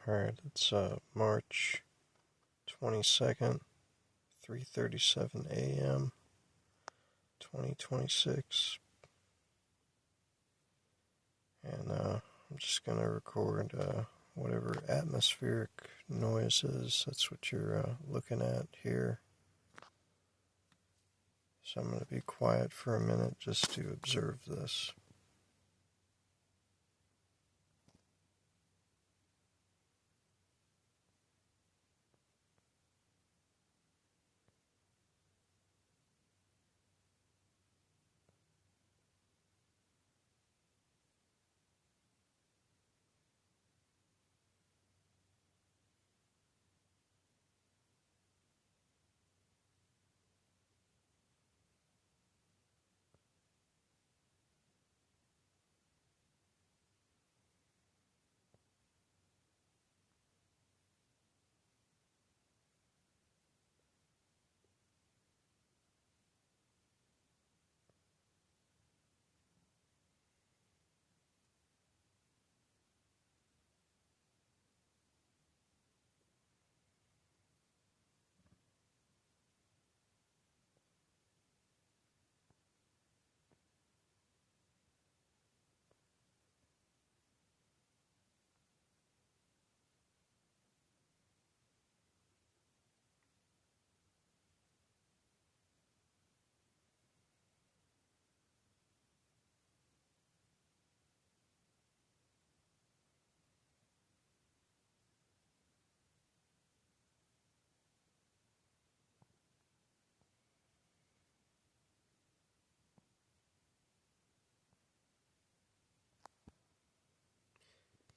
Alright, it's March 22nd, 3:37 a.m., 2026. And I'm just going to record whatever atmospheric noise is. That's what you're looking at here. So I'm going to be quiet for a minute just to observe this.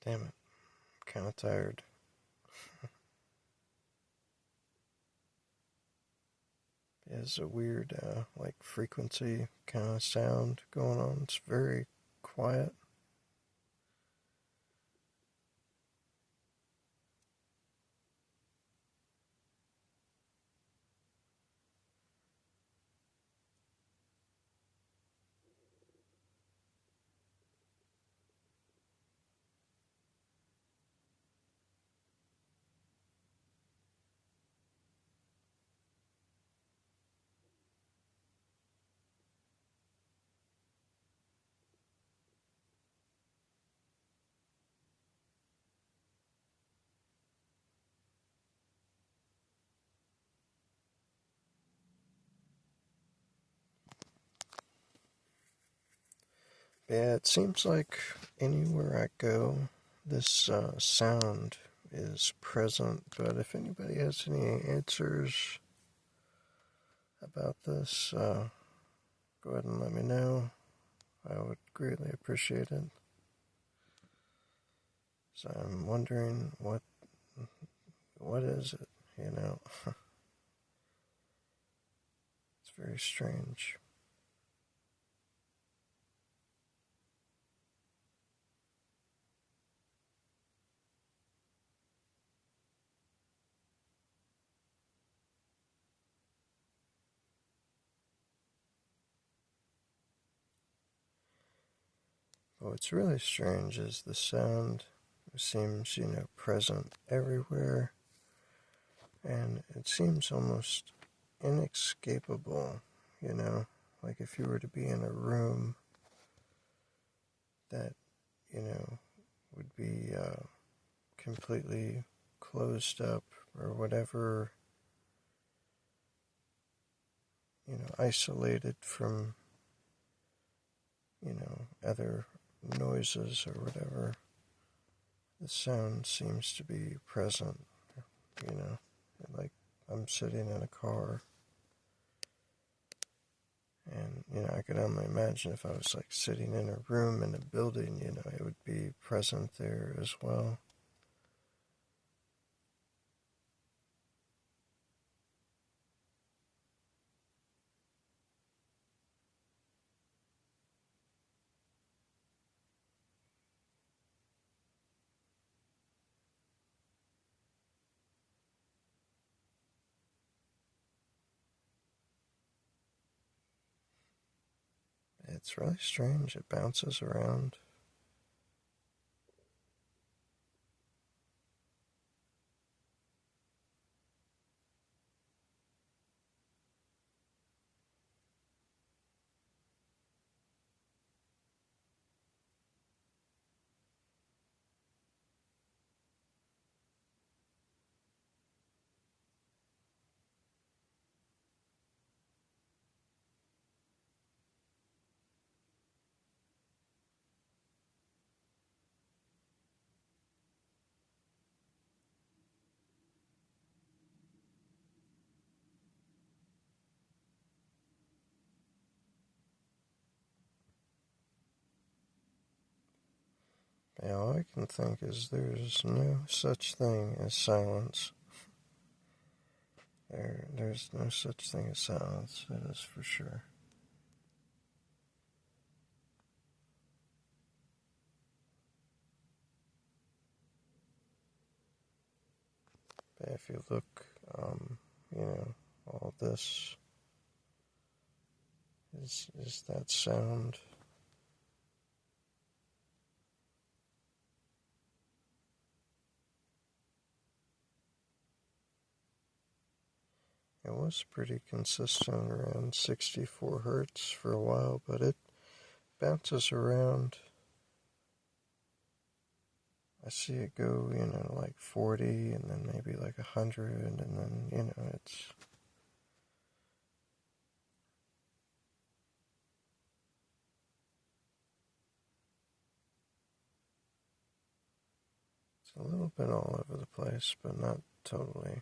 Damn it, I'm kind of tired. There's a weird, like, frequency kind of sound going on. It's very quiet. Yeah, it seems like anywhere I go, this sound is present. But if anybody has any answers about this, go ahead and let me know. I would greatly appreciate it. So I'm wondering what is it, you know? It's very strange. But what's really strange is the sound seems, present everywhere, and it seems almost inescapable, you know, like if you were to be in a room that, would be completely closed up or whatever, isolated from, other noises or whatever, the sound seems to be present, you know, like I'm sitting in a car. And, I could only imagine if I was like sitting in a room in a building, it would be present there as well. It's really strange. It bounces around. Yeah, all I can think is there's no such thing as silence. There's no such thing as silence, that is for sure. But if you look, you know, all this is that sound. It was pretty consistent around 64 hertz for a while, but it bounces around. I see it go, like 40 and then maybe like 100, and then, it's a little bit all over the place, but not totally.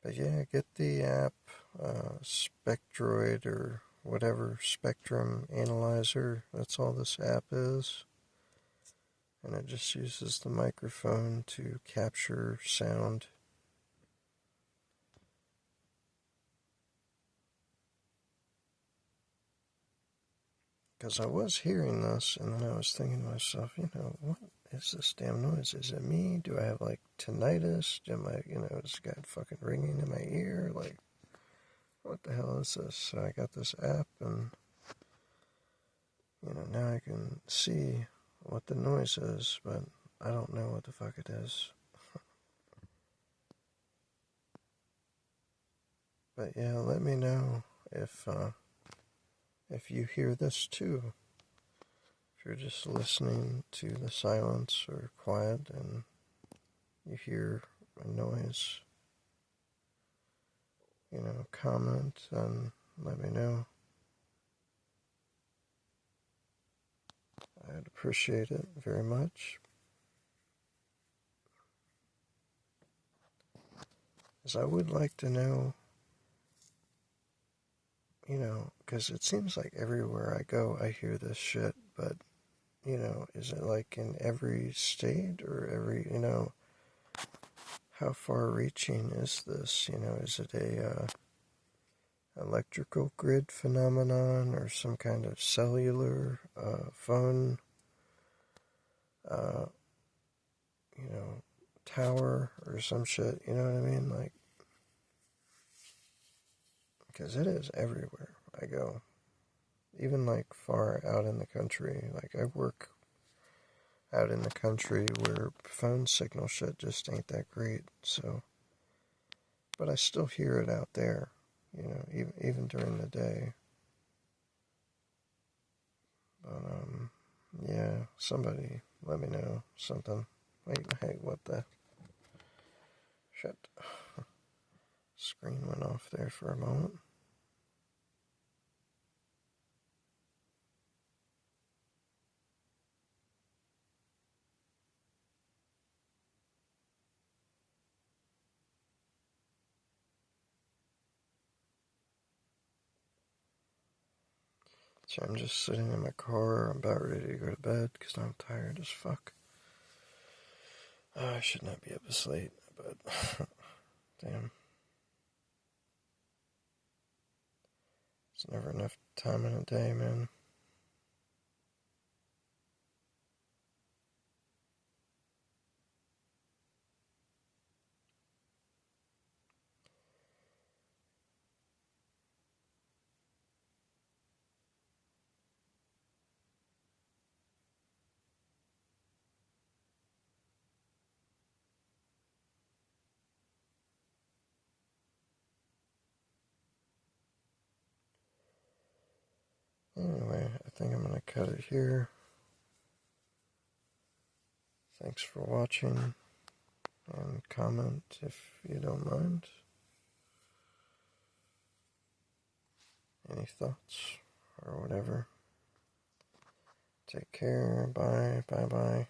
But yeah, get the app, Spectroid or whatever, Spectrum Analyzer. That's all this app is. And it just uses the microphone to capture sound. Because I was hearing this, and then I was thinking to myself, what is this damn noise? Is it me? Do I have, like, tinnitus? Am I, is it got fucking ringing in my ear? Like, what the hell is this? So I got this app, and, now I can see what the noise is, but I don't know what the fuck it is. But yeah, let me know if you hear this too. If you're just listening to the silence or quiet and you hear a noise, comment and let me know. I'd appreciate it very much. As I would like to know, because it seems like everywhere I go I hear this shit, but, is it like in every state or every, how far reaching is this? Is it a electrical grid phenomenon or some kind of cellular phone, uh, tower or some shit? You know what I mean? Like, because it is everywhere I go, even like far out in the country. Like, I work out in the country where phone signal shit just ain't that great. So, but I still hear it out there, even during the day. But yeah, somebody let me know something. Wait, hey, what the shit? Screen went off there for a moment. So I'm just sitting in my car. I'm about ready to go to bed because I'm tired as fuck. I should not be up this late, but damn. It's never enough time in a day, man. Anyway, I think I'm going to cut it here. Thanks for watching, and comment if you don't mind. Any thoughts or whatever. Take care. Bye. Bye.